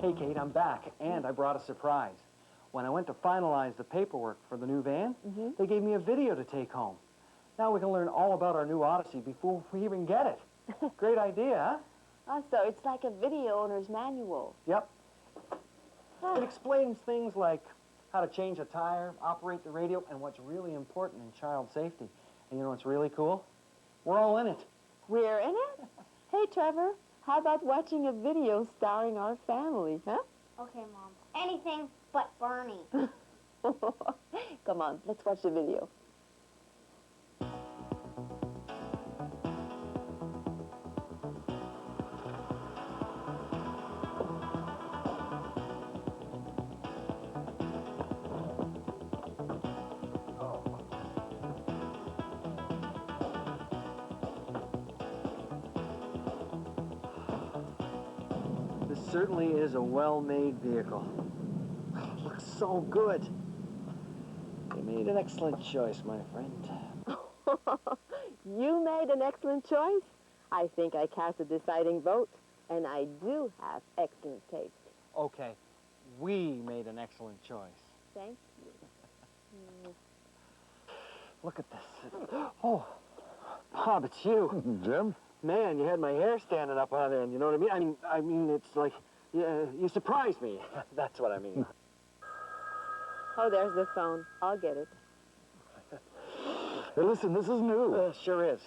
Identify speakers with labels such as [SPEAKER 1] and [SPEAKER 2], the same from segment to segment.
[SPEAKER 1] Hey, Kate, I'm back, and I brought a surprise. When I went to finalize the paperwork for the new van, they gave me a video to take home. Now we can learn all about our new Odyssey before we even get it. Great idea, huh?
[SPEAKER 2] Oh, so it's like a video owner's manual.
[SPEAKER 1] Yep. It explains things like how to change a tire, operate the radio, and what's really important in child safety. And you know what's really cool? We're all in it.
[SPEAKER 2] We're in it? Hey, Trevor, how about watching a video starring our family, huh?
[SPEAKER 3] Okay, Mom. Anything but Bernie.
[SPEAKER 2] Come on, let's watch the video.
[SPEAKER 1] This certainly is a well-made vehicle. It looks so good. You made an excellent choice, my friend.
[SPEAKER 2] You made an excellent choice. I think I cast a deciding vote, and I do have excellent taste.
[SPEAKER 1] Okay, we made an excellent choice.
[SPEAKER 2] Thank you.
[SPEAKER 1] Look at this. Oh, Bob, it's you.
[SPEAKER 4] Jim?
[SPEAKER 1] Man, you had my hair standing up on end, you know what I mean? I mean, it's like, you surprised me. That's what I mean.
[SPEAKER 2] Oh, there's the phone. I'll get it.
[SPEAKER 4] Hey, listen, this is new.
[SPEAKER 1] Sure is.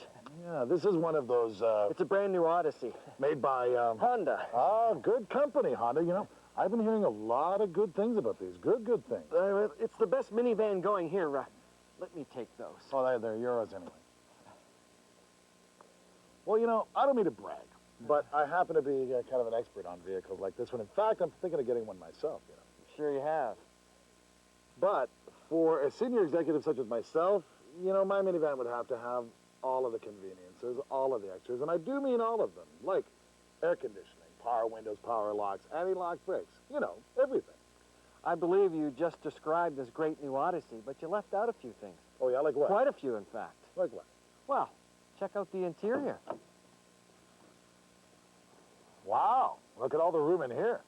[SPEAKER 4] Yeah, this is one of those,
[SPEAKER 1] It's a brand new Odyssey.
[SPEAKER 4] made by,
[SPEAKER 1] Honda.
[SPEAKER 4] Ah, good company, Honda. You know, I've been hearing a lot of good things about these. Good things.
[SPEAKER 1] It's the best minivan going here. Let me take those.
[SPEAKER 4] Oh, they're yours anyway. Well, you know, I don't mean to brag, but I happen to be kind of an expert on vehicles like this one. In fact, I'm thinking of getting one myself, you know.
[SPEAKER 1] Sure you have.
[SPEAKER 4] But for a senior executive such as myself, you know, my minivan would have to have all of the conveniences, all of the extras, and I do mean all of them, like air conditioning, power windows, power locks, anti-lock brakes, you know, everything.
[SPEAKER 1] I believe you just described this great new Odyssey, but you left out a few things.
[SPEAKER 4] Oh, yeah, like what?
[SPEAKER 1] Quite a few, in fact.
[SPEAKER 4] Like what?
[SPEAKER 1] Well, check out the interior.
[SPEAKER 4] Wow, look at all the room in here.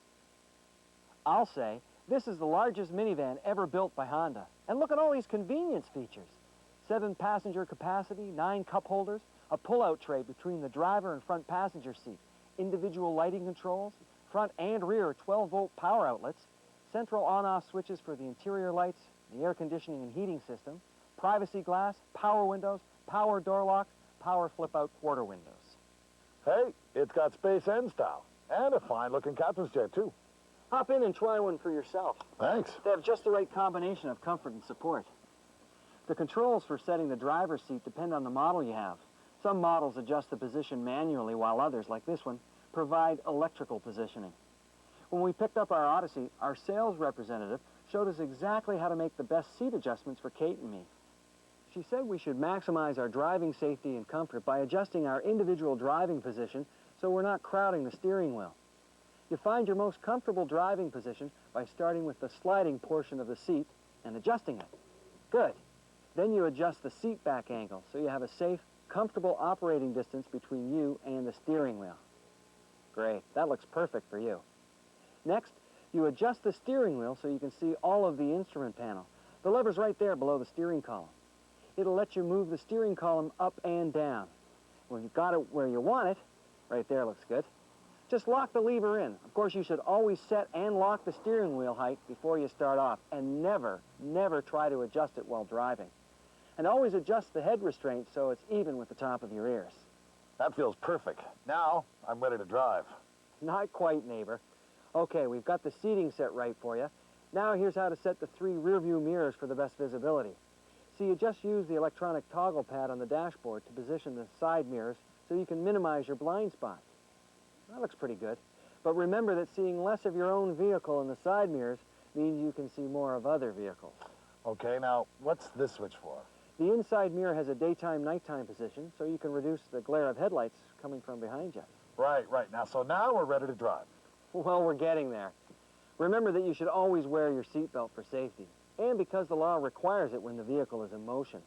[SPEAKER 1] I'll say, this is the largest minivan ever built by Honda. And look at all these convenience features. 7-passenger capacity, 9 cup holders, a pull-out tray between the driver and front passenger seat, individual lighting controls, front and rear 12-volt power outlets, central on-off switches for the interior lights, the air conditioning and heating system, privacy glass, power windows, power door locks, power flip-out quarter windows.
[SPEAKER 4] Hey, it's got space and style, and a fine-looking captain's chair, too.
[SPEAKER 1] Hop in and try one for yourself.
[SPEAKER 4] Thanks.
[SPEAKER 1] They have just the right combination of comfort and support. The controls for setting the driver's seat depend on the model you have. Some models adjust the position manually, while others, like this one, provide electrical positioning. When we picked up our Odyssey, our sales representative showed us exactly how to make the best seat adjustments for Kate and me. She said we should maximize our driving safety and comfort by adjusting our individual driving position so we're not crowding the steering wheel. You find your most comfortable driving position by starting with the sliding portion of the seat and adjusting it. Good. Then you adjust the seat back angle so you have a safe, comfortable operating distance between you and the steering wheel. Great. That looks perfect for you. Next, you adjust the steering wheel so you can see all of the instrument panel. The lever's right there below the steering column. It'll let you move the steering column up and down. When you've got it where you want it, right there looks good, just lock the lever in. Of course, you should always set and lock the steering wheel height before you start off, and never try to adjust it while driving. And always adjust the head restraint so it's even with the top of your ears.
[SPEAKER 4] That feels perfect. Now, I'm ready to drive.
[SPEAKER 1] Not quite, neighbor. Okay, we've got the seating set right for you. Now here's how to set the 3 rear-view mirrors for the best visibility. See, you just use the electronic toggle pad on the dashboard to position the side mirrors so you can minimize your blind spots. That looks pretty good. But remember that seeing less of your own vehicle in the side mirrors means you can see more of other vehicles.
[SPEAKER 4] Okay, now, what's this switch for?
[SPEAKER 1] The inside mirror has a daytime-nighttime position, so you can reduce the glare of headlights coming from behind you.
[SPEAKER 4] Right. So now we're ready to drive.
[SPEAKER 1] Well, we're getting there. Remember that you should always wear your seatbelt for safety, and because the law requires it when the vehicle is in motion.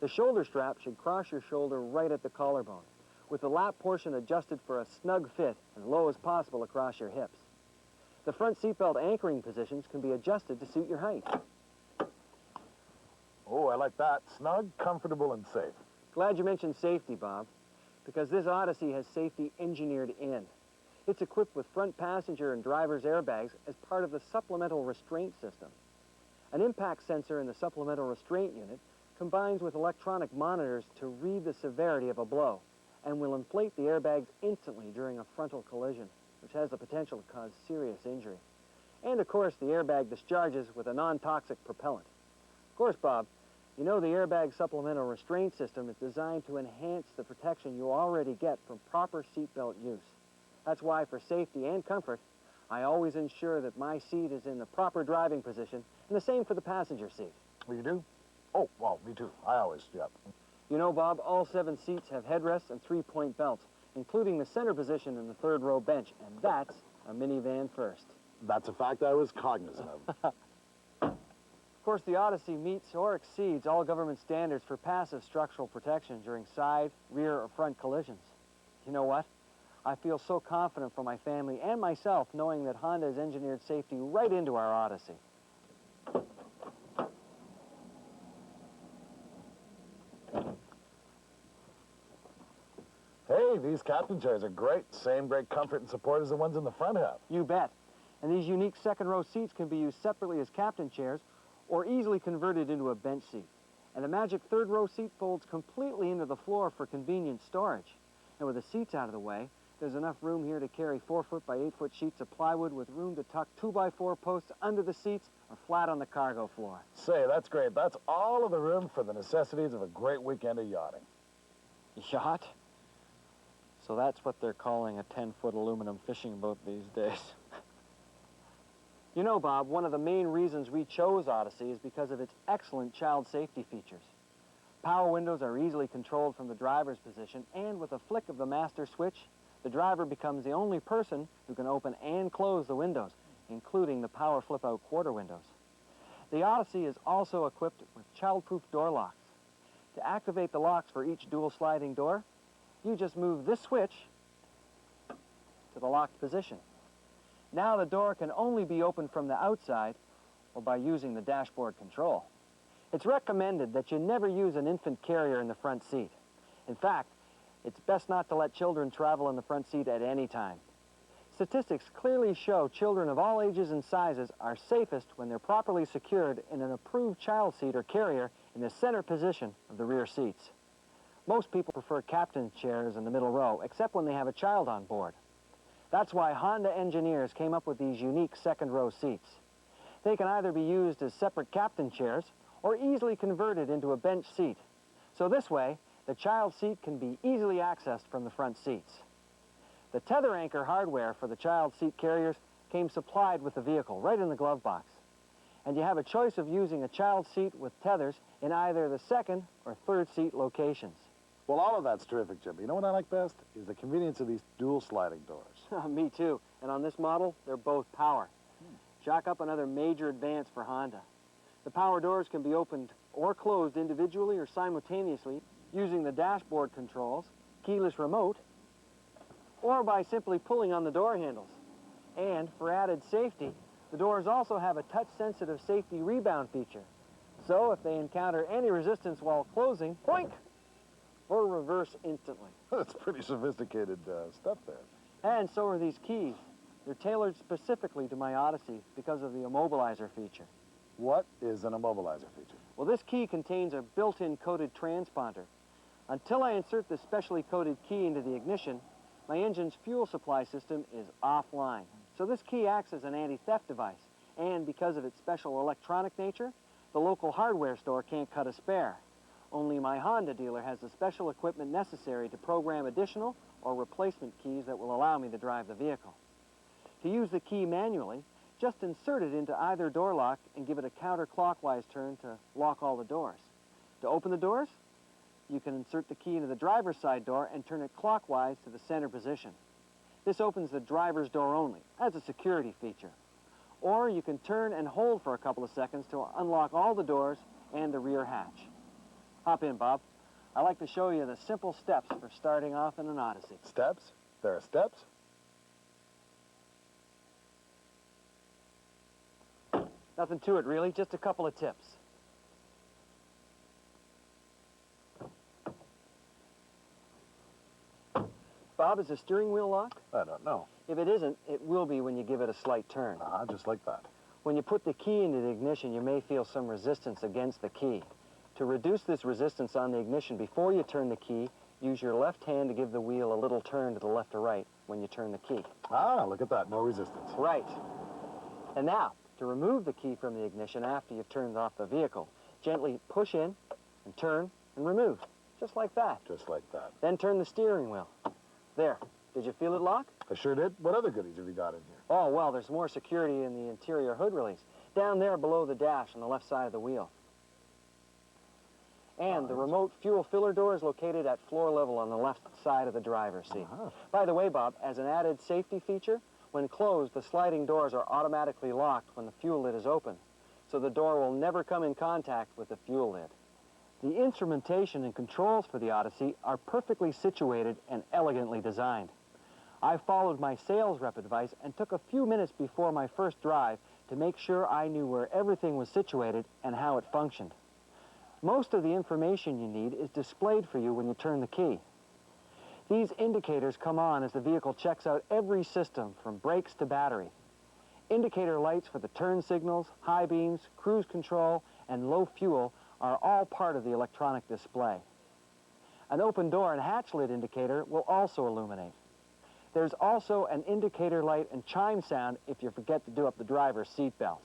[SPEAKER 1] The shoulder strap should cross your shoulder right at the collarbone, with the lap portion adjusted for a snug fit as low as possible across your hips. The front seatbelt anchoring positions can be adjusted to suit your height.
[SPEAKER 4] Oh, I like that. Snug, comfortable, and safe.
[SPEAKER 1] Glad you mentioned safety, Bob, because this Odyssey has safety engineered in. It's equipped with front passenger and driver's airbags as part of the supplemental restraint system. An impact sensor in the supplemental restraint unit combines with electronic monitors to read the severity of a blow and will inflate the airbags instantly during a frontal collision, which has the potential to cause serious injury. And of course, the airbag discharges with a non-toxic propellant. Of course, Bob, you know the airbag supplemental restraint system is designed to enhance the protection you already get from proper seatbelt use. That's why, for safety and comfort, I always ensure that my seat is in the proper driving position, and the same for the passenger seat.
[SPEAKER 4] Well, you do? Oh, well, me too. I always, yep.
[SPEAKER 1] You know, Bob, all 7 seats have headrests and 3-point belts, including the center position in the 3rd row bench, and that's a minivan first.
[SPEAKER 4] That's a fact I was cognizant of.
[SPEAKER 1] Of course, the Odyssey meets or exceeds all government standards for passive structural protection during side, rear, or front collisions. You know what? I feel so confident for my family and myself knowing that Honda has engineered safety right into our Odyssey.
[SPEAKER 4] Hey, these captain chairs are great. Same great comfort and support as the ones in the front have.
[SPEAKER 1] You bet. And these unique 2nd row seats can be used separately as captain chairs or easily converted into a bench seat. And the magic 3rd row seat folds completely into the floor for convenient storage. And with the seats out of the way, there's enough room here to carry 4-foot by 8-foot sheets of plywood with room to tuck 2x4 posts under the seats or flat on the cargo floor.
[SPEAKER 4] Say, that's great. That's all of the room for the necessities of a great weekend of yachting.
[SPEAKER 1] Yacht? So that's what they're calling a 10-foot aluminum fishing boat these days. You know, Bob, one of the main reasons we chose Odyssey is because of its excellent child safety features. Power windows are easily controlled from the driver's position, and with a flick of the master switch, the driver becomes the only person who can open and close the windows, including the power flip-out quarter windows. The Odyssey is also equipped with child-proof door locks. To activate the locks for each dual sliding door, you just move this switch to the locked position. Now the door can only be opened from the outside or by using the dashboard control. It's recommended that you never use an infant carrier in the front seat. In fact, it's best not to let children travel in the front seat at any time. Statistics clearly show children of all ages and sizes are safest when they're properly secured in an approved child seat or carrier in the center position of the rear seats. Most people prefer captain chairs in the middle row, except when they have a child on board. That's why Honda engineers came up with these unique 2nd row seats. They can either be used as separate captain chairs or easily converted into a bench seat. So this way, the child seat can be easily accessed from the front seats. The tether anchor hardware for the child seat carriers came supplied with the vehicle right in the glove box. And you have a choice of using a child seat with tethers in either the 2nd or 3rd seat locations.
[SPEAKER 4] Well, all of that's terrific, Jim. You know what I like best? Is the convenience of these dual sliding doors.
[SPEAKER 1] Me too. And on this model, they're both power. Chalk up another major advance for Honda. The power doors can be opened or closed individually or simultaneously using the dashboard controls, keyless remote, or by simply pulling on the door handles. And for added safety, the doors also have a touch-sensitive safety rebound feature. So if they encounter any resistance while closing, boink, or reverse instantly.
[SPEAKER 4] That's pretty sophisticated stuff there.
[SPEAKER 1] And so are these keys. They're tailored specifically to my Odyssey because of the immobilizer feature.
[SPEAKER 4] What is an immobilizer feature?
[SPEAKER 1] Well, this key contains a built-in coded transponder. Until I insert this specially coded key into the ignition, my engine's fuel supply system is offline. So this key acts as an anti-theft device. And because of its special electronic nature, the local hardware store can't cut a spare. Only my Honda dealer has the special equipment necessary to program additional or replacement keys that will allow me to drive the vehicle. To use the key manually, just insert it into either door lock and give it a counterclockwise turn to lock all the doors. To open the doors, you can insert the key into the driver's side door and turn it clockwise to the center position. This opens the driver's door only, as a security feature. Or you can turn and hold for a couple of seconds to unlock all the doors and the rear hatch. Hop in, Bob. I'd like to show you the simple steps for starting off in an Odyssey.
[SPEAKER 4] Steps? There are steps?
[SPEAKER 1] Nothing to it, really, just a couple of tips. Bob, is the steering wheel locked?
[SPEAKER 4] I don't know.
[SPEAKER 1] If it isn't, it will be when you give it a slight turn.
[SPEAKER 4] Just like that.
[SPEAKER 1] When you put the key into the ignition, you may feel some resistance against the key. To reduce this resistance on the ignition before you turn the key, use your left hand to give the wheel a little turn to the left or right when you turn the key.
[SPEAKER 4] Look at that. No resistance.
[SPEAKER 1] Right. And now, to remove the key from the ignition after you've turned off the vehicle, gently push in and turn and remove, just like that.
[SPEAKER 4] Just like that.
[SPEAKER 1] Then turn the steering wheel. There. Did you feel it lock?
[SPEAKER 4] I sure did. What other goodies have you got in here?
[SPEAKER 1] Oh, well, there's more security in the interior hood release, down there below the dash on the left side of the wheel. And the remote fuel filler door is located at floor level on the left side of the driver's seat. By the way, Bob, as an added safety feature, when closed, the sliding doors are automatically locked when the fuel lid is open, so the door will never come in contact with the fuel lid. The instrumentation and controls for the Odyssey are perfectly situated and elegantly designed. I followed my sales rep advice and took a few minutes before my first drive to make sure I knew where everything was situated and how it functioned. Most of the information you need is displayed for you when you turn the key. These indicators come on as the vehicle checks out every system from brakes to battery. Indicator lights for the turn signals, high beams, cruise control, and low fuel are all part of the electronic display. An open door and hatch lid indicator will also illuminate. There's also an indicator light and chime sound if you forget to do up the driver's seat belt.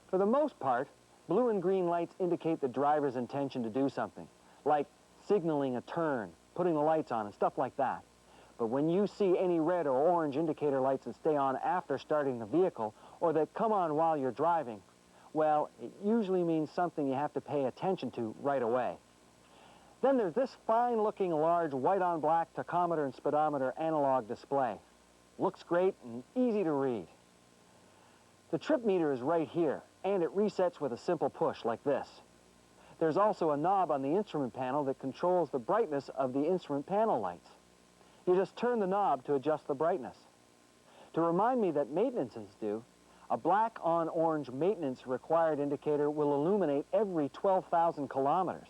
[SPEAKER 1] For the most part, blue and green lights indicate the driver's intention to do something, like signaling a turn, putting the lights on, and stuff like that. But when you see any red or orange indicator lights that stay on after starting the vehicle, or that come on while you're driving, well, it usually means something you have to pay attention to right away. Then there's this fine-looking large white-on-black tachometer and speedometer analog display. Looks great and easy to read. The trip meter is right here, and it resets with a simple push like this. There's also a knob on the instrument panel that controls the brightness of the instrument panel lights. You just turn the knob to adjust the brightness. To remind me that maintenance is due, a black on orange maintenance required indicator will illuminate every 12,000 kilometers.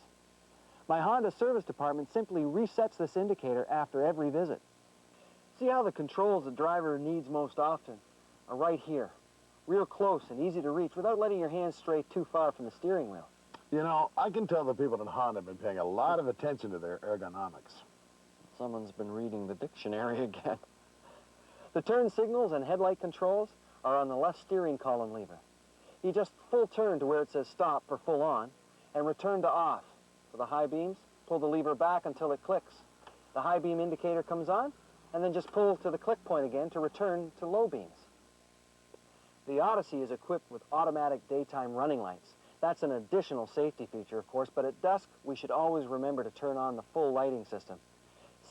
[SPEAKER 1] My Honda service department simply resets this indicator after every visit. See how the controls the driver needs most often are right here, real close and easy to reach without letting your hands stray too far from the steering wheel.
[SPEAKER 4] You know, I can tell the people in Honda have been paying a lot of attention to their ergonomics.
[SPEAKER 1] Someone's been reading the dictionary again. The turn signals and headlight controls are on the left steering column lever. You just full turn to where it says stop for full on and return to off. For the high beams, pull the lever back until it clicks. The high beam indicator comes on, and then just pull to the click point again to return to low beams. The Odyssey is equipped with automatic daytime running lights. That's an additional safety feature, of course, but at dusk, we should always remember to turn on the full lighting system.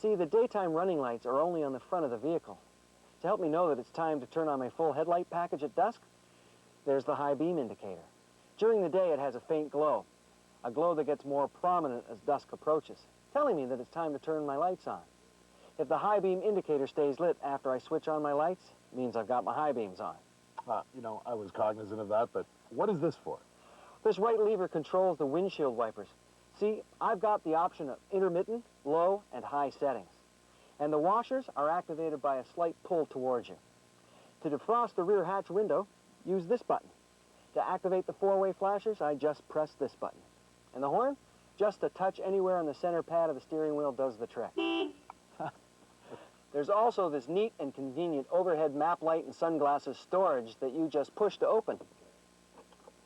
[SPEAKER 1] See, the daytime running lights are only on the front of the vehicle. To help me know that it's time to turn on my full headlight package at dusk, there's the high beam indicator. During the day, it has a faint glow, a glow that gets more prominent as dusk approaches, telling me that it's time to turn my lights on. If the high beam indicator stays lit after I switch on my lights, it means I've got my high beams on.
[SPEAKER 4] You know, I was cognizant of that, but what is this for?
[SPEAKER 1] This right lever controls the windshield wipers. See, I've got the option of intermittent, low, and high settings. And the washers are activated by a slight pull towards you. To defrost the rear hatch window, use this button. To activate the four-way flashers, I just press this button. And the horn, just a touch anywhere on the center pad of the steering wheel does the trick. There's also this neat and convenient overhead map light and sunglasses storage that you just push to open.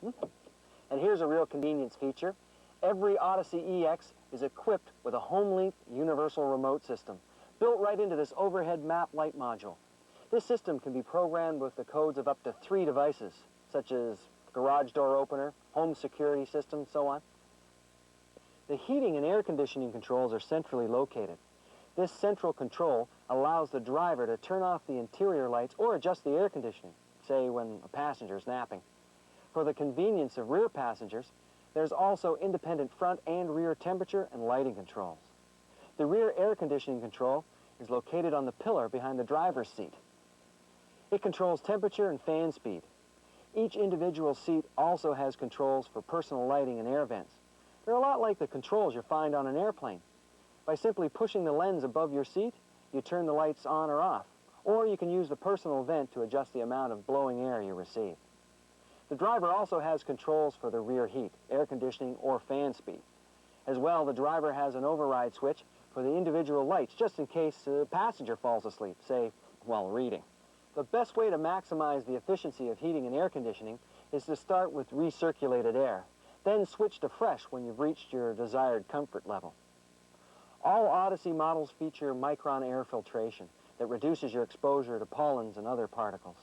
[SPEAKER 1] And here's a real convenience feature. Every Odyssey EX is equipped with a home-link universal remote system, built right into this overhead map light module. This system can be programmed with the codes of up to 3 devices, such as garage door opener, home security system, so on. The heating and air conditioning controls are centrally located. This central control allows the driver to turn off the interior lights or adjust the air conditioning, say when a passenger is napping. For the convenience of rear passengers, there's also independent front and rear temperature and lighting controls. The rear air conditioning control is located on the pillar behind the driver's seat. It controls temperature and fan speed. Each individual seat also has controls for personal lighting and air vents. They're a lot like the controls you find on an airplane. By simply pushing the lens above your seat, you turn the lights on or off, or you can use the personal vent to adjust the amount of blowing air you receive. The driver also has controls for the rear heat, air conditioning, or fan speed. As well, the driver has an override switch for the individual lights, just in case a passenger falls asleep, say, while reading. The best way to maximize the efficiency of heating and air conditioning is to start with recirculated air, then switch to fresh when you've reached your desired comfort level. All Odyssey models feature micron air filtration that reduces your exposure to pollens and other particles.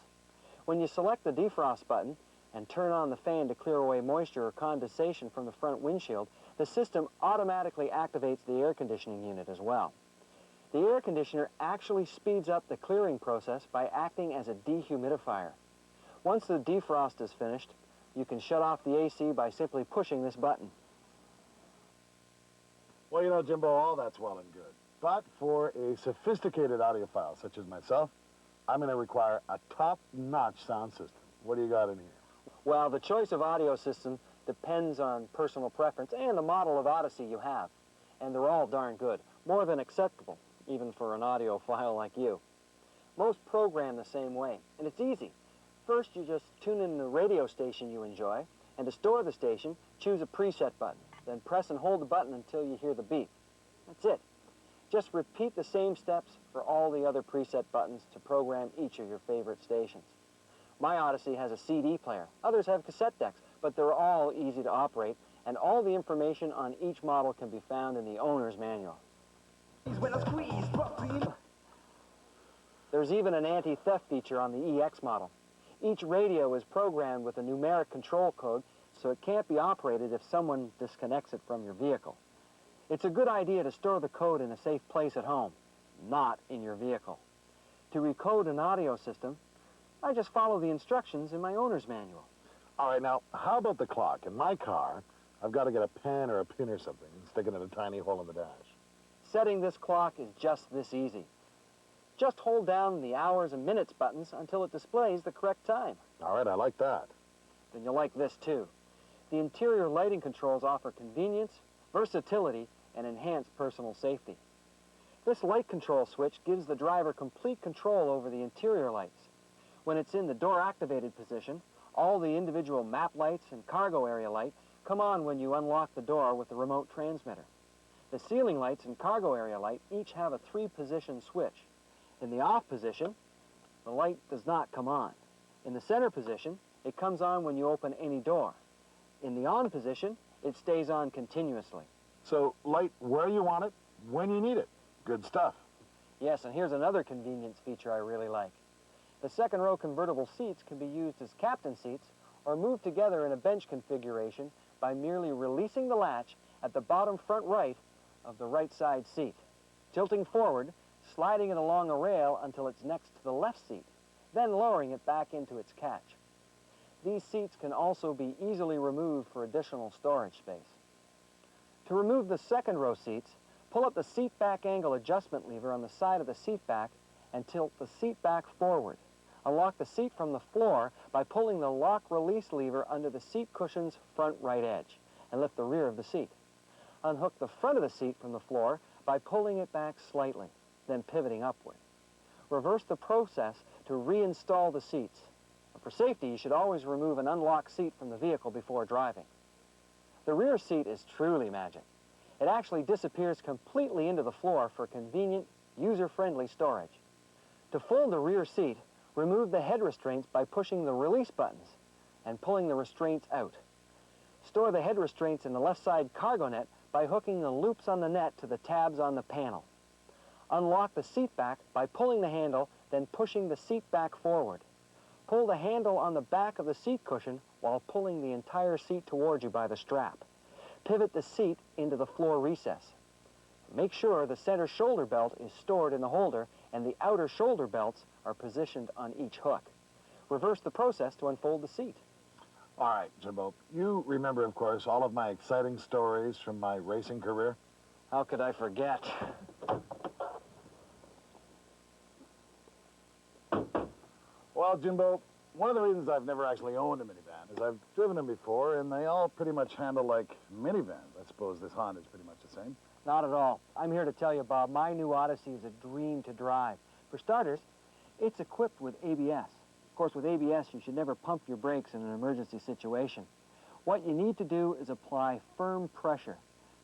[SPEAKER 1] When you select the defrost button and turn on the fan to clear away moisture or condensation from the front windshield, the system automatically activates the air conditioning unit as well. The air conditioner actually speeds up the clearing process by acting as a dehumidifier. Once the defrost is finished, you can shut off the AC by simply pushing this button.
[SPEAKER 4] Well, you know, Jimbo, all that's well and good. But for a sophisticated audiophile such as myself, I'm going to require a top-notch sound system. What do you got in here?
[SPEAKER 1] Well, the choice of audio system depends on personal preference and the model of Odyssey you have. And they're all darn good, more than acceptable, even for an audiophile like you. Most program the same way, and it's easy. First, you just tune in the radio station you enjoy, and to store the station, choose a preset button. Then press and hold the button until you hear the beep. That's it. Just repeat the same steps for all the other preset buttons to program each of your favorite stations. My Odyssey has a CD player. Others have cassette decks, but they're all easy to operate, and all the information on each model can be found in the owner's manual. There's even an anti-theft feature on the EX model. Each radio is programmed with a numeric control code, so it can't be operated if someone disconnects it from your vehicle. It's a good idea to store the code in a safe place at home, not in your vehicle. To recode an audio system, I just follow the instructions in my owner's manual.
[SPEAKER 4] All right, now, how about the clock? In my car, I've got to get a pen or a pin or something and stick it in a tiny hole in the dash.
[SPEAKER 1] Setting this clock is just this easy. Just hold down the hours and minutes buttons until it displays the correct time.
[SPEAKER 4] All right, I like that.
[SPEAKER 1] Then you'll like this too. The interior lighting controls offer convenience, versatility, and enhanced personal safety. This light control switch gives the driver complete control over the interior lights. When it's in the door-activated position, all the individual map lights and cargo area light come on when you unlock the door with the remote transmitter. The ceiling lights and cargo area light each have a 3-position switch. In the off position, the light does not come on. In the center position, it comes on when you open any door. In the on position, it stays on continuously.
[SPEAKER 4] So, light where you want it, when you need it. Good stuff.
[SPEAKER 1] Yes, and here's another convenience feature I really like. The second row convertible seats can be used as captain seats or moved together in a bench configuration by merely releasing the latch at the bottom front right of the right side seat, tilting forward, sliding it along a rail until it's next to the left seat, then lowering it back into its catch. These seats can also be easily removed for additional storage space. To remove the second row seats, pull up the seat back angle adjustment lever on the side of the seat back and tilt the seat back forward. Unlock the seat from the floor by pulling the lock release lever under the seat cushion's front right edge and lift the rear of the seat. Unhook the front of the seat from the floor by pulling it back slightly, then pivoting upward. Reverse the process to reinstall the seats. For safety, you should always remove an unlocked seat from the vehicle before driving. The rear seat is truly magic. It actually disappears completely into the floor for convenient, user-friendly storage. To fold the rear seat, remove the head restraints by pushing the release buttons and pulling the restraints out. Store the head restraints in the left side cargo net by hooking the loops on the net to the tabs on the panel. Unlock the seat back by pulling the handle, then pushing the seat back forward. Pull the handle on the back of the seat cushion while pulling the entire seat towards you by the strap. Pivot the seat into the floor recess. Make sure the center shoulder belt is stored in the holder and the outer shoulder belts are positioned on each hook. Reverse the process to unfold the seat.
[SPEAKER 4] All right, Jimbo, you remember, of course, all of my exciting stories from my racing career?
[SPEAKER 1] How could I forget?
[SPEAKER 4] Well, Jimbo, one of the reasons I've never actually owned a minivan is I've driven them before, and they all pretty much handle like minivans. I suppose this Honda is pretty much the same.
[SPEAKER 1] Not at all. I'm here to tell you, Bob, my new Odyssey is a dream to drive. For starters, it's equipped with ABS. Of course, with ABS, you should never pump your brakes in an emergency situation. What you need to do is apply firm pressure.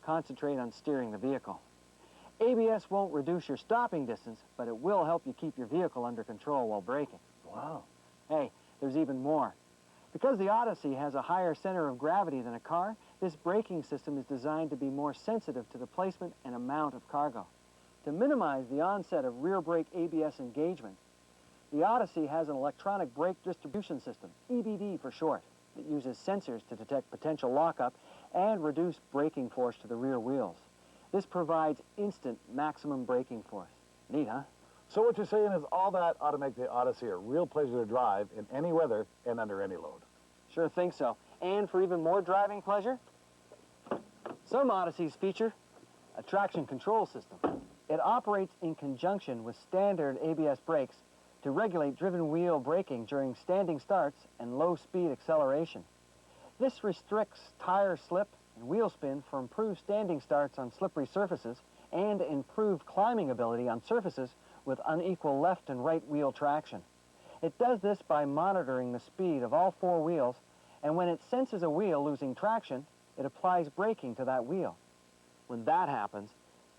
[SPEAKER 1] Concentrate on steering the vehicle. ABS won't reduce your stopping distance, but it will help you keep your vehicle under control while braking.
[SPEAKER 4] Wow.
[SPEAKER 1] Hey, there's even more. Because the Odyssey has a higher center of gravity than a car, this braking system is designed to be more sensitive to the placement and amount of cargo. To minimize the onset of rear brake ABS engagement, the Odyssey has an electronic brake distribution system, EBD for short, that uses sensors to detect potential lockup and reduce braking force to the rear wheels. This provides instant maximum braking force. Neat, huh?
[SPEAKER 4] So what you're saying is all that ought to make the Odyssey a real pleasure to drive in any weather and under any load.
[SPEAKER 1] Sure think so. And for even more driving pleasure, some Odysseys feature a traction control system. It operates in conjunction with standard ABS brakes to regulate driven wheel braking during standing starts and low-speed acceleration. This restricts tire slip and wheel spin for improved standing starts on slippery surfaces and improved climbing ability on surfaces with unequal left and right wheel traction. It does this by monitoring the speed of all four wheels, and when it senses a wheel losing traction, it applies braking to that wheel. When that happens,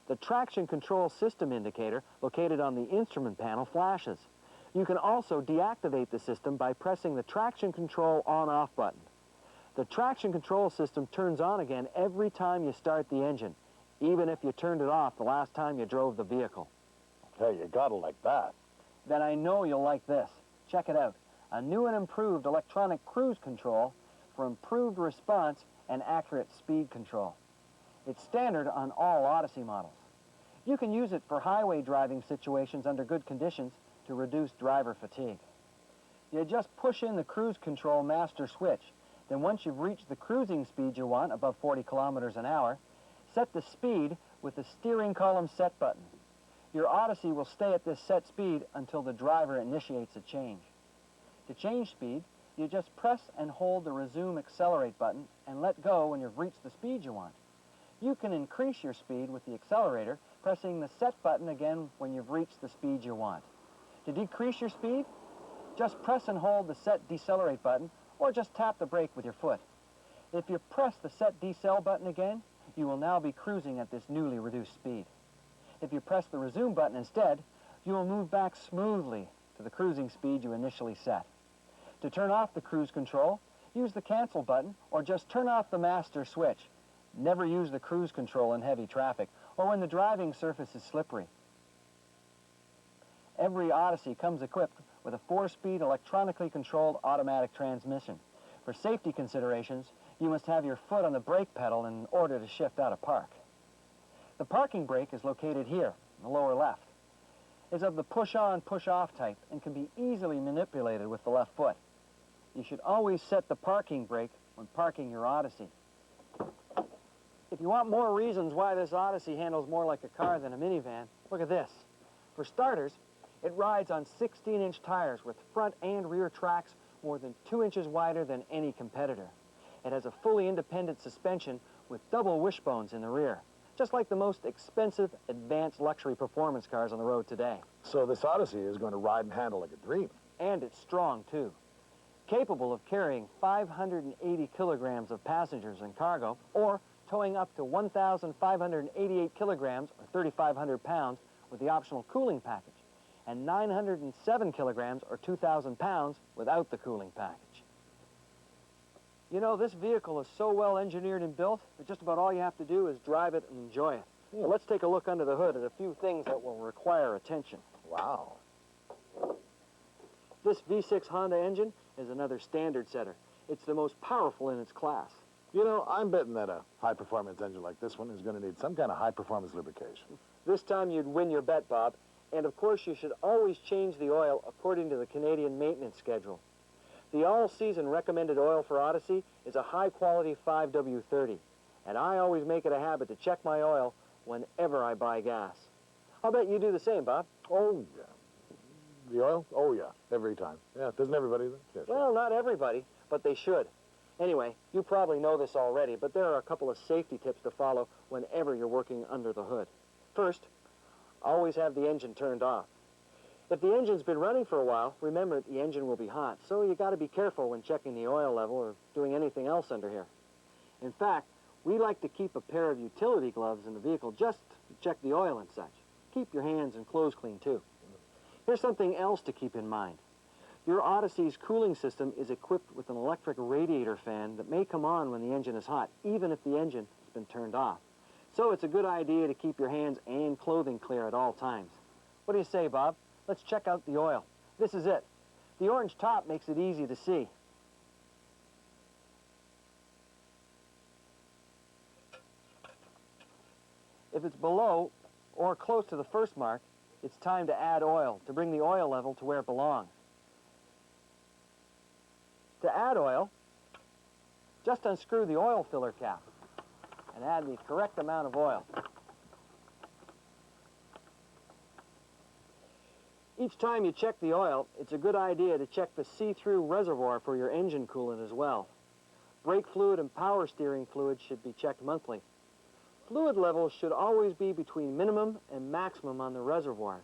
[SPEAKER 1] the traction control system indicator located on the instrument panel flashes. You can also deactivate the system by pressing the traction control on-off button. The traction control system turns on again every time you start the engine, even if you turned it off the last time you drove the vehicle.
[SPEAKER 4] Hey, you gotta like that.
[SPEAKER 1] Then I know you'll like this. Check it out. A new and improved electronic cruise control for improved response and accurate speed control. It's standard on all Odyssey models. You can use it for highway driving situations under good conditions to reduce driver fatigue. You just push in the cruise control master switch. Then once you've reached the cruising speed you want, above 40 kilometers an hour, set the speed with the steering column set button. Your Odyssey will stay at this set speed until the driver initiates a change. To change speed, you just press and hold the resume accelerate button and let go when you've reached the speed you want. You can increase your speed with the accelerator, pressing the set button again when you've reached the speed you want. To decrease your speed, just press and hold the set decelerate button or just tap the brake with your foot. If you press the set decel button again, you will now be cruising at this newly reduced speed. If you press the resume button instead, you will move back smoothly to the cruising speed you initially set. To turn off the cruise control, use the cancel button or just turn off the master switch. Never use the cruise control in heavy traffic or when the driving surface is slippery. Every Odyssey comes equipped with a 4-speed electronically controlled automatic transmission. For safety considerations, you must have your foot on the brake pedal in order to shift out of park. The parking brake is located here, in the lower left. It's of the push-on, push-off type and can be easily manipulated with the left foot. You should always set the parking brake when parking your Odyssey. If you want more reasons why this Odyssey handles more like a car than a minivan, look at this. For starters, it rides on 16-inch tires with front and rear tracks more than 2 inches wider than any competitor. It has a fully independent suspension with double wishbones in the rear, just like the most expensive advanced luxury performance cars on the road today.
[SPEAKER 4] So this Odyssey is going to ride and handle like a dream.
[SPEAKER 1] And it's strong, too. Capable of carrying 580 kilograms of passengers and cargo, or towing up to 1,588 kilograms, or 3,500 pounds, with the optional cooling package, and 907 kilograms, or 2,000 pounds, without the cooling package. You know, this vehicle is so well engineered and built that just about all you have to do is drive it and enjoy it. So let's take a look under the hood at a few things that will require attention.
[SPEAKER 4] Wow.
[SPEAKER 1] This V6 Honda engine is another standard setter. It's the most powerful in its class.
[SPEAKER 4] You know, I'm betting that a high-performance engine like this one is going to need some kind of high-performance lubrication.
[SPEAKER 1] This time you'd win your bet, Bob. And of course, you should always change the oil according to the Canadian maintenance schedule. The all-season recommended oil for Odyssey is a high-quality 5W30, and I always make it a habit to check my oil whenever I buy gas. I'll bet you do the same, Bob.
[SPEAKER 4] Oh, yeah. The oil? Oh, yeah, every time. Yeah, doesn't everybody? Yeah, sure.
[SPEAKER 1] Well, not everybody, but they should. Anyway, you probably know this already, but there are a couple of safety tips to follow whenever you're working under the hood. First, always have the engine turned off. If the engine's been running for a while, remember the engine will be hot, so you got to be careful when checking the oil level or doing anything else under here. In fact, we like to keep a pair of utility gloves in the vehicle just to check the oil and such. Keep your hands and clothes clean, too. Here's something else to keep in mind. Your Odyssey's cooling system is equipped with an electric radiator fan that may come on when the engine is hot, even if the engine has been turned off. So it's a good idea to keep your hands and clothing clear at all times. What do you say, Bob? Let's check out the oil. This is it. The orange top makes it easy to see. If it's below or close to the first mark, it's time to add oil to bring the oil level to where it belongs. To add oil, just unscrew the oil filler cap and add the correct amount of oil. Each time you check the oil, it's a good idea to check the see-through reservoir for your engine coolant as well. Brake fluid and power steering fluid should be checked monthly. Fluid levels should always be between minimum and maximum on the reservoirs.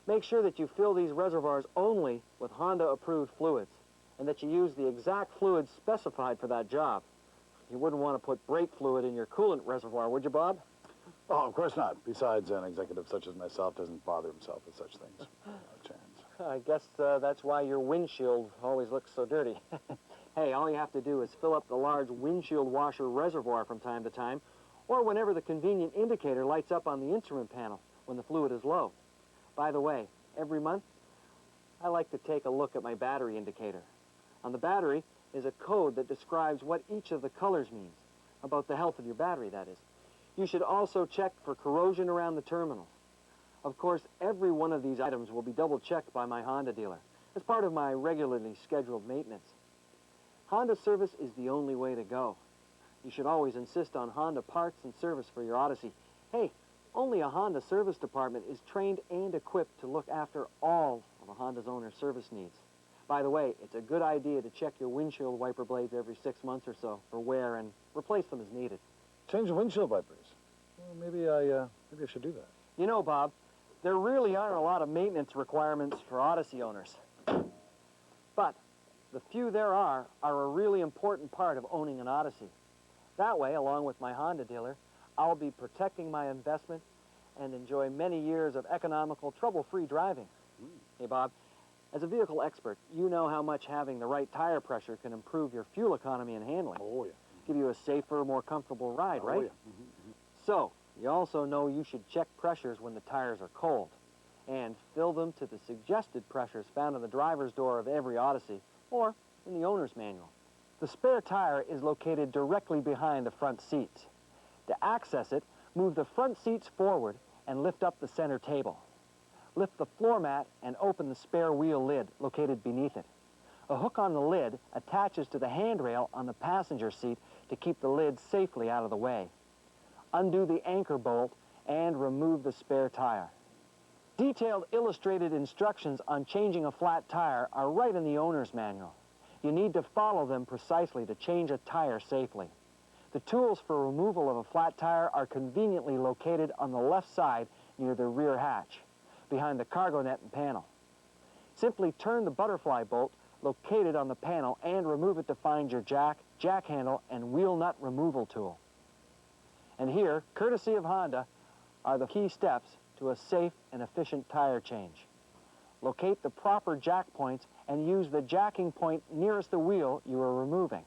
[SPEAKER 1] Make sure that you fill these reservoirs only with Honda-approved fluids, and that you use the exact fluid specified for that job. You wouldn't want to put brake fluid in your coolant reservoir, would you, Bob?
[SPEAKER 4] Oh, of course not. Besides, an executive such as myself doesn't bother himself with such things. No chance.
[SPEAKER 1] I guess that's why your windshield always looks so dirty. Hey, all you have to do is fill up the large windshield washer reservoir from time to time, or whenever the convenient indicator lights up on the instrument panel when the fluid is low. By the way, every month, I like to take a look at my battery indicator. On the battery is a code that describes what each of the colors means, about the health of your battery, that is. You should also check for corrosion around the terminals. Of course, every one of these items will be double-checked by my Honda dealer as part of my regularly scheduled maintenance. Honda service is the only way to go. You should always insist on Honda parts and service for your Odyssey. Hey, only a Honda service department is trained and equipped to look after all of a Honda's owner's service needs. By the way, it's a good idea to check your windshield wiper blades every 6 months or so for wear and replace them as needed.
[SPEAKER 4] Change the windshield wipers. Well, maybe I should do that.
[SPEAKER 1] You know, Bob, there really aren't a lot of maintenance requirements for Odyssey owners. But the few there are a really important part of owning an Odyssey. That way, along with my Honda dealer, I'll be protecting my investment and enjoy many years of economical, trouble-free driving. Hey, Bob, as a vehicle expert, you know how much having the right tire pressure can improve your fuel economy and handling.
[SPEAKER 4] Oh, yeah.
[SPEAKER 1] Give you a safer, more comfortable ride, right?
[SPEAKER 4] Oh, yeah.
[SPEAKER 1] So, you also know you should check pressures when the tires are cold and fill them to the suggested pressures found on the driver's door of every Odyssey or in the owner's manual. The spare tire is located directly behind the front seats. To access it, move the front seats forward and lift up the center table. Lift the floor mat and open the spare wheel lid located beneath it. A hook on the lid attaches to the handrail on the passenger seat to keep the lid safely out of the way. Undo the anchor bolt and remove the spare tire. Detailed illustrated instructions on changing a flat tire are right in the owner's manual. You need to follow them precisely to change a tire safely. The tools for removal of a flat tire are conveniently located on the left side near the rear hatch, behind the cargo net and panel. Simply turn the butterfly bolt located on the panel and remove it to find your jack handle, and wheel nut removal tool. And here, courtesy of Honda, are the key steps to a safe and efficient tire change. Locate the proper jack points and use the jacking point nearest the wheel you are removing.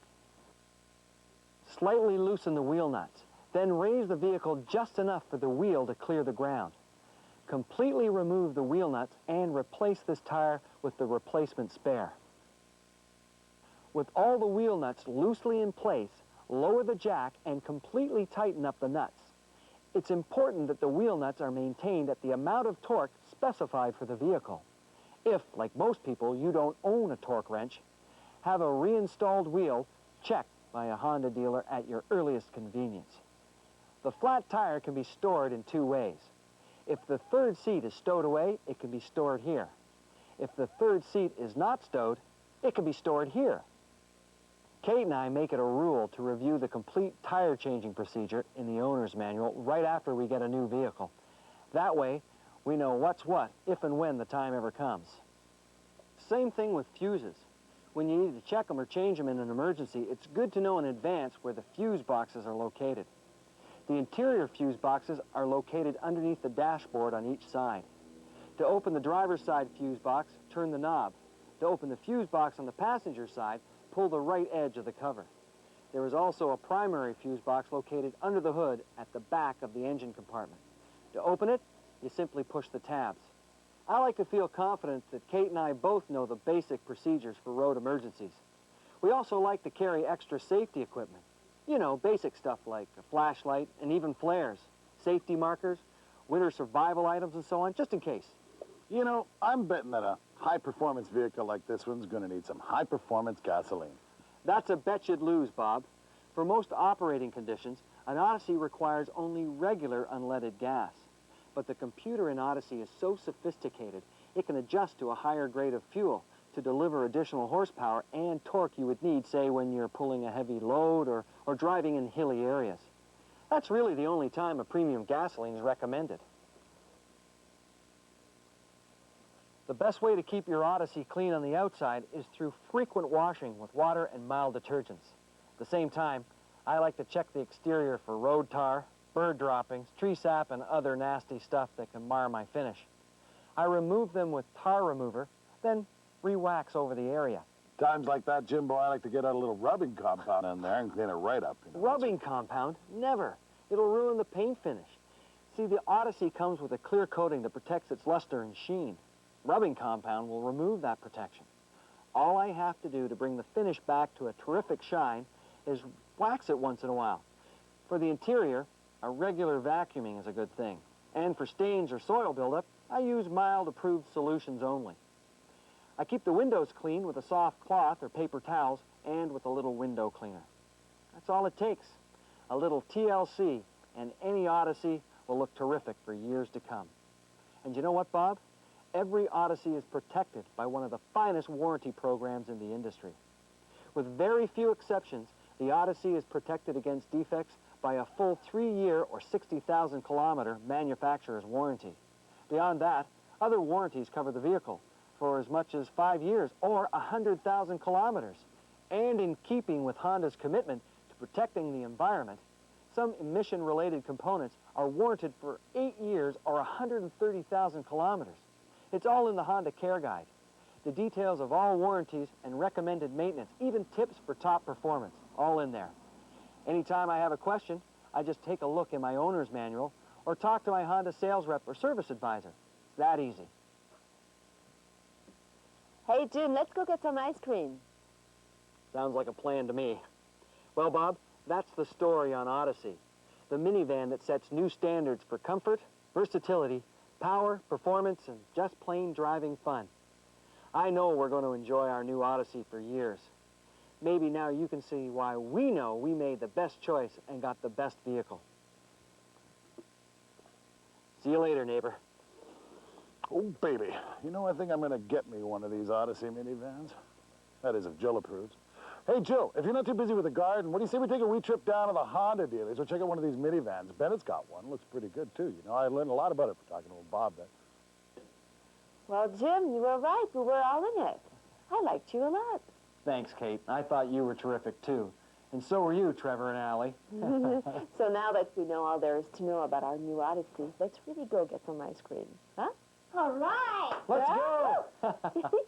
[SPEAKER 1] Slightly loosen the wheel nuts, then raise the vehicle just enough for the wheel to clear the ground. Completely remove the wheel nuts and replace this tire with the replacement spare. With all the wheel nuts loosely in place, lower the jack and completely tighten up the nuts. It's important that the wheel nuts are maintained at the amount of torque specified for the vehicle. If, like most people, you don't own a torque wrench, have a reinstalled wheel checked by a Honda dealer at your earliest convenience. The flat tire can be stored in two ways. If the third seat is stowed away, it can be stored here. If the third seat is not stowed, it can be stored here. Kate and I make it a rule to review the complete tire changing procedure in the owner's manual right after we get a new vehicle. That way, we know what's what if and when the time ever comes. Same thing with fuses. When you need to check them or change them in an emergency, it's good to know in advance where the fuse boxes are located. The interior fuse boxes are located underneath the dashboard on each side. To open the driver's side fuse box, turn the knob. To open the fuse box on the passenger side, pull the right edge of the cover. There is also a primary fuse box located under the hood at the back of the engine compartment. To open it, you simply push the tabs. I like to feel confident that Kate and I both know the basic procedures for road emergencies. We also like to carry extra safety equipment. You know, basic stuff like a flashlight and even flares, safety markers, winter survival items and so on, just in case.
[SPEAKER 4] You know, I'm betting that a high-performance vehicle like this one's going to need some high-performance gasoline.
[SPEAKER 1] That's a bet you'd lose, Bob. For most operating conditions, an Odyssey requires only regular unleaded gas. But the computer in Odyssey is so sophisticated, it can adjust to a higher grade of fuel to deliver additional horsepower and torque you would need, say, when you're pulling a heavy load or driving in hilly areas. That's really the only time a premium gasoline is recommended. The best way to keep your Odyssey clean on the outside is through frequent washing with water and mild detergents. At the same time, I like to check the exterior for road tar, bird droppings, tree sap, and other nasty stuff that can mar my finish. I remove them with tar remover, then re-wax over the area.
[SPEAKER 4] Times like that, Jimbo, I like to get out a little rubbing compound in there and clean it right up. You know.
[SPEAKER 1] Rubbing compound? Never. It'll ruin the paint finish. See, the Odyssey comes with a clear coating that protects its luster and sheen. Rubbing compound will remove that protection. All I have to do to bring the finish back to a terrific shine is wax it once in a while. For the interior, a regular vacuuming is a good thing. And for stains or soil buildup, I use mild approved solutions only. I keep the windows clean with a soft cloth or paper towels and with a little window cleaner. That's all it takes. A little TLC and any Odyssey will look terrific for years to come. And you know what, Bob? Every Odyssey is protected by one of the finest warranty programs in the industry. With very few exceptions, the Odyssey is protected against defects by a full 3-year or 60,000-kilometer manufacturer's warranty. Beyond that, other warranties cover the vehicle for as much as 5 years or 100,000 kilometers. And in keeping with Honda's commitment to protecting the environment, some emission-related components are warranted for 8 years or 130,000 kilometers. It's all in the Honda Care Guide. The details of all warranties and recommended maintenance, even tips for top performance, all in there. Anytime I have a question, I just take a look in my owner's manual or talk to my Honda sales rep or service advisor. It's that easy.
[SPEAKER 2] Hey, Jim, let's go get some ice cream.
[SPEAKER 1] Sounds like a plan to me. Well, Bob, that's the story on Odyssey, the minivan that sets new standards for comfort, versatility, power, performance, and just plain driving fun. I know we're going to enjoy our new Odyssey for years. Maybe now you can see why we know we made the best choice and got the best vehicle. See you later, neighbor.
[SPEAKER 4] Oh, baby. You know, I think I'm going to get me one of these Odyssey minivans. That is, if Jill approves. Hey, Jill, if you're not too busy with the garden, what do you say we take a wee trip down to the Honda dealers? We'll check out one of these minivans. Bennett's got one. Looks pretty good, too. You know, I learned a lot about it from talking to Bob there.
[SPEAKER 2] Well, Jim, you were right. We were all in it. I liked you a lot.
[SPEAKER 1] Thanks, Kate. I thought you were terrific, too. And so were you, Trevor and Allie.
[SPEAKER 2] So now that we know all there is to know about our new Odyssey, let's really go get some ice cream, huh?
[SPEAKER 3] All right.
[SPEAKER 1] Let's go!